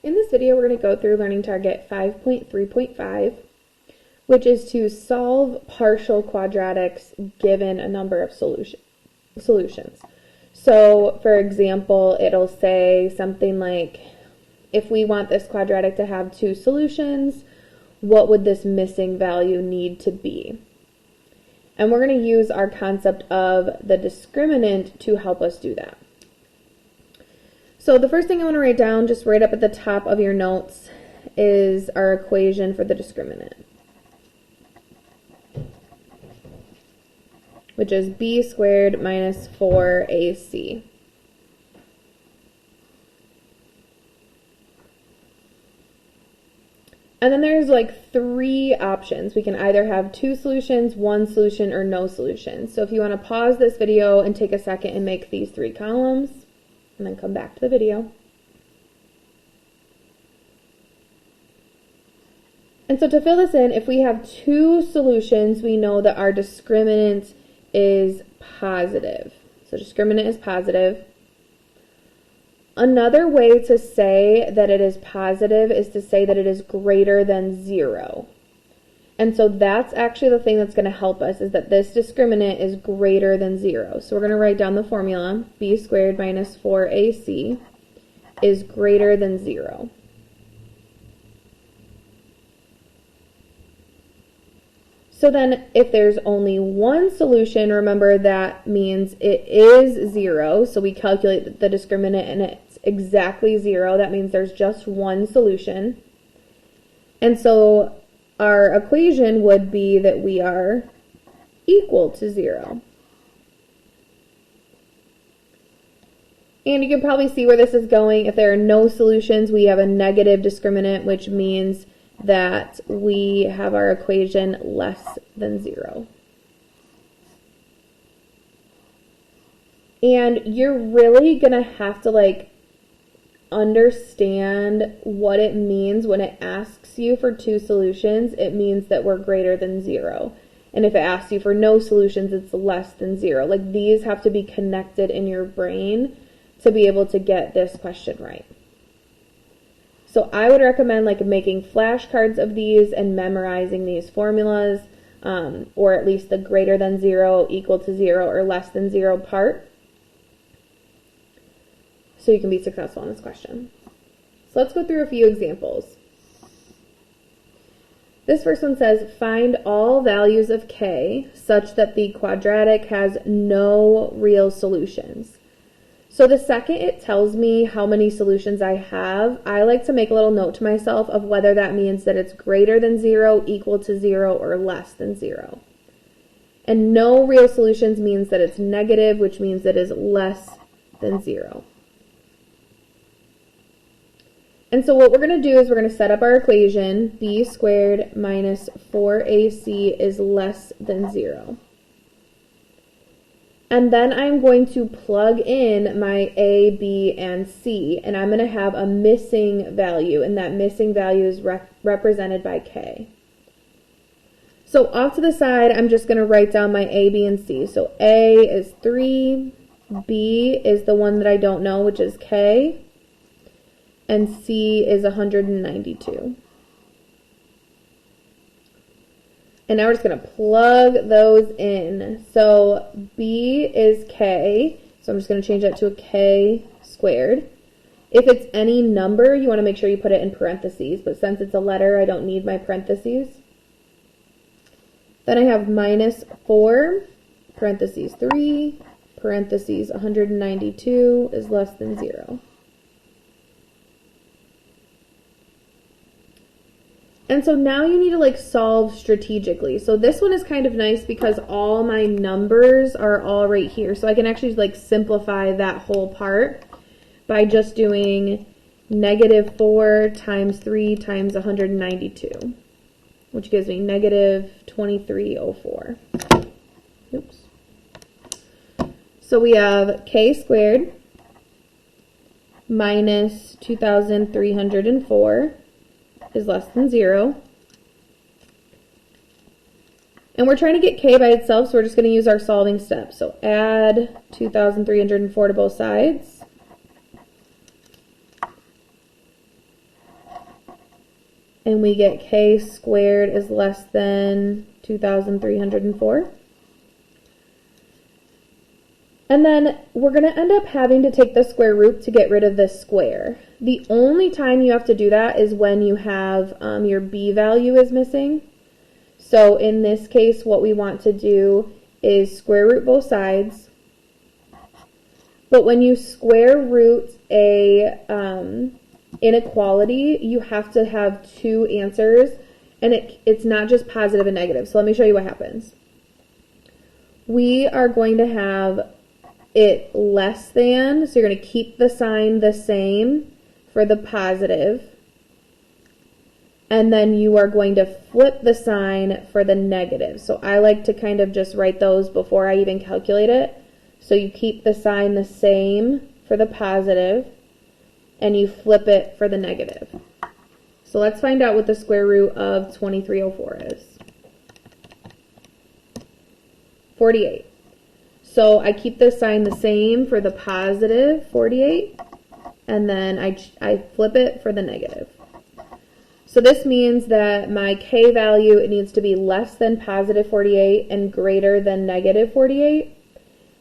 In this video, we're going to go through learning target 5.3.5, which is to solve partial quadratics given a number of solutions. So, for example, it'll say something like, if we want this quadratic to have two solutions, what would this missing value need to be? And we're going to use our concept of the discriminant to help us do that. So the first thing I want to write down, just right up at the top of your notes, is our equation for the discriminant, which is b squared minus 4ac. And then there's like three options. We can either have two solutions, one solution, or no solution. So if you want to pause this video and take a second and make these three columns, and then come back to the video. And so to fill this in, if we have two solutions, we know that our discriminant is positive. So discriminant is positive. Another way to say that it is positive is to say that it is greater than 0. And so that's actually the thing that's going to help us, is that this discriminant is greater than 0. So we're going to write down the formula. B squared minus 4ac is greater than 0. So then if there's only one solution, remember that means it is 0. So we calculate the discriminant and it's exactly 0. That means there's just one solution. And so our equation would be that we are equal to 0. And you can probably see where this is going. If there are no solutions, we have a negative discriminant, which means that we have our equation less than 0. And you're really going to have to understand what it means when it asks you for two solutions. It means that we're greater than 0. And if it asks you for no solutions, it's less than 0. These have to be connected in your brain to be able to get this question right. So I would recommend making flashcards of these and memorizing these formulas, or at least the greater than 0, equal to 0, or less than 0 part, so you can be successful in this question. So let's go through a few examples. This first one says, find all values of k such that the quadratic has no real solutions. So the second it tells me how many solutions I have, I like to make a little note to myself of whether that means that it's greater than 0, equal to 0, or less than 0. And no real solutions means that it's negative, which means it is less than 0. And so what we're going to do is we're going to set up our equation. B squared minus 4ac is less than 0. And then I'm going to plug in my a, b, and c, and I'm going to have a missing value, and that missing value is represented by k. So off to the side, I'm just going to write down my a, b, and c. So a is 3, b is the one that I don't know, which is k, and c is 192. And now we're just going to plug those in. So b is k, so I'm just going to change that to a k squared. If it's any number, you want to make sure you put it in parentheses, but since it's a letter, I don't need my parentheses. Then I have minus 4, parentheses 3, parentheses 192 is less than 0. And so now you need to solve strategically. So this one is kind of nice because all my numbers are all right here. So I can actually simplify that whole part by just doing negative 4 times 3 times 192, which gives me negative 2304. Oops. So we have k squared minus 2,304 is less than 0. And we're trying to get k by itself, so we're just going to use our solving step. So add 2,304 to both sides. and we get k squared is less than 2,304. And then we're going to end up having to take the square root to get rid of this square. The only time you have to do that is when you have your b value is missing. So in this case, what we want to do is square root both sides. But when you square root a inequality, you have to have two answers, and it's not just positive and negative. So let me show you what happens. We are going to have it less than, so you're going to keep the sign the same for the positive, and then you are going to flip the sign for the negative. So I like to kind of just write those before I even calculate it. So you keep the sign the same for the positive, and you flip it for the negative. So let's find out what the square root of 2304 is. 48. So I keep the sign the same for the positive 48, and then I flip it for the negative. So this means that my k value, it needs to be less than positive 48 and greater than negative 48.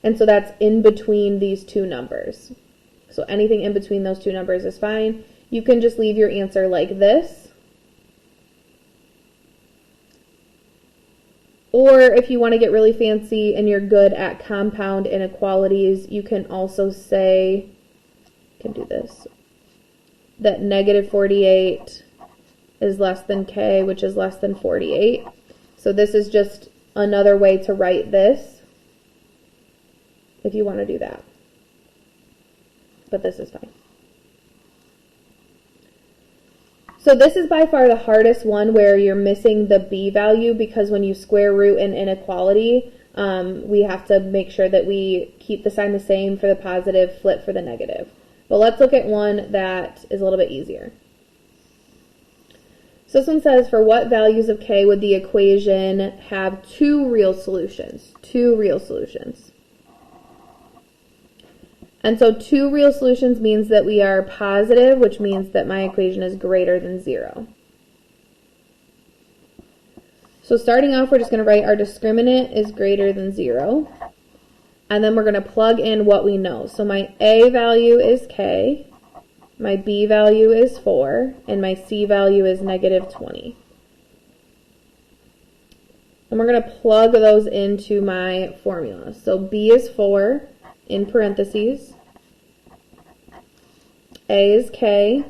And so that's in between these two numbers. So anything in between those two numbers is fine. You can just leave your answer like this. Or if you want to get really fancy and you're good at compound inequalities, you can also say, you can do this, that negative 48 is less than k, which is less than 48. So this is just another way to write this if you want to do that. But this is fine. So this is by far the hardest one where you're missing the b value, because when you square root an inequality, we have to make sure that we keep the sign the same for the positive, flip for the negative. But let's look at one that is a little bit easier. So this one says, for what values of k would the equation have two real solutions? Two real solutions. And so two real solutions means that we are positive, which means that my equation is greater than 0. So starting off, we're just going to write our discriminant is greater than 0. And then we're going to plug in what we know. So my a value is k, my b value is 4, and my c value is negative 20. And we're going to plug those into my formula. So b is 4 in parentheses. A is k,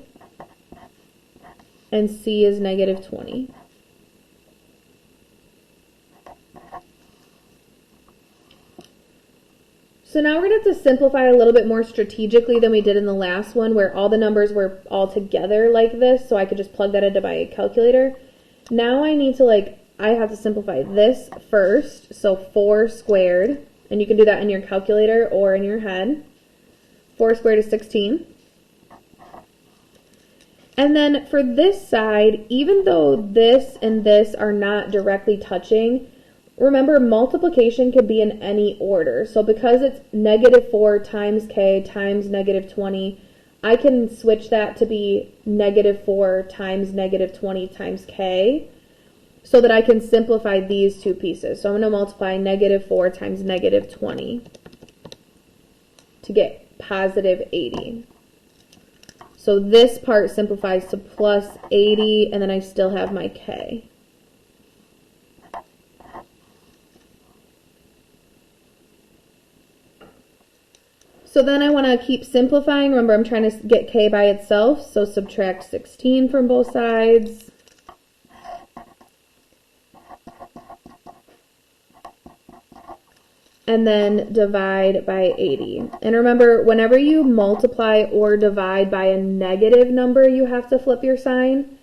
and c is negative 20. So now we're going to have to simplify a little bit more strategically than we did in the last one, where all the numbers were all together like this, so I could just plug that into my calculator. Now I need to I have to simplify this first, so 4 squared, and you can do that in your calculator or in your head. 4 squared is 16. And then for this side, even though this and this are not directly touching, remember multiplication can be in any order. So because it's negative 4 times k times negative 20, I can switch that to be negative 4 times negative 20 times k, so that I can simplify these two pieces. So I'm going to multiply negative 4 times negative 20 to get positive 80. So this part simplifies to plus 80, and then I still have my k. So then I want to keep simplifying. Remember, I'm trying to get k by itself, so subtract 16 from both sides. And then divide by 80. And remember, whenever you multiply or divide by a negative number, you have to flip your sign.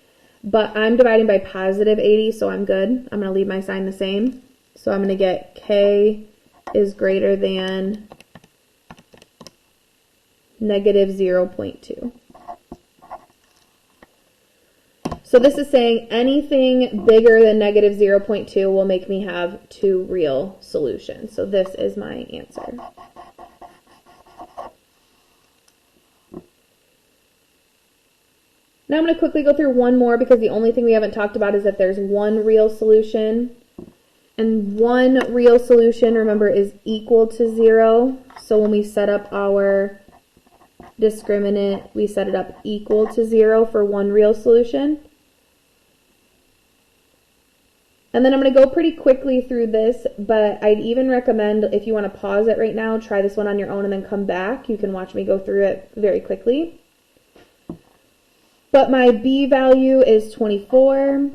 But I'm dividing by positive 80, so I'm good. I'm going to leave my sign the same. So I'm going to get k is greater than negative 0.2. So this is saying anything bigger than negative 0.2 will make me have two real solutions. So this is my answer. Now I'm going to quickly go through one more because the only thing we haven't talked about is if there's one real solution. And one real solution, remember, is equal to 0. So when we set up our discriminant, we set it up equal to 0 for one real solution. And then I'm going to go pretty quickly through this, but I'd even recommend, if you want to pause it right now, try this one on your own and then come back. You can watch me go through it very quickly. But my B value is 24.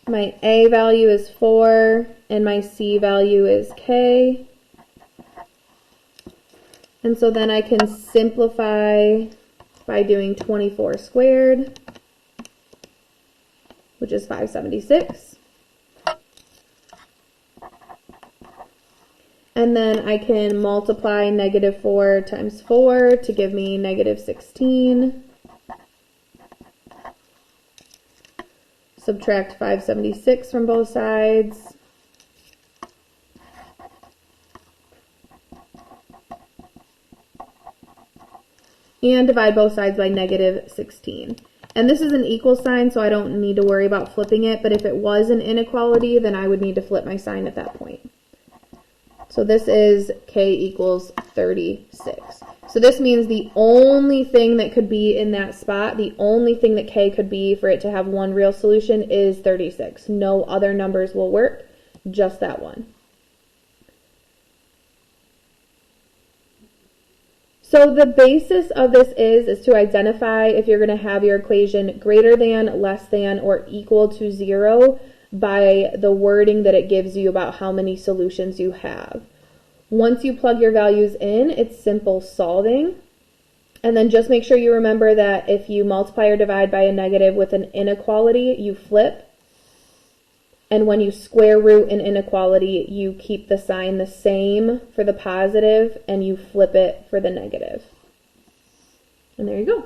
My A value is 4, and my C value is K. And so then I can simplify by doing 24 squared, which is 576. And then I can multiply -4 times 4 to give me -16. Subtract 576 from both sides. And divide both sides by -16. And this is an equal sign, so I don't need to worry about flipping it, but if it was an inequality, then I would need to flip my sign at that point. So this is K equals 36. So this means the only thing that could be in that spot, the only thing that K could be for it to have one real solution is 36. No other numbers will work, just that one. So the basis of this is to identify if you're going to have your equation greater than, less than, or equal to 0 by the wording that it gives you about how many solutions you have. Once you plug your values in, it's simple solving. And then just make sure you remember that if you multiply or divide by a negative with an inequality, you flip. And when you square root an inequality, you keep the sign the same for the positive and you flip it for the negative. And there you go.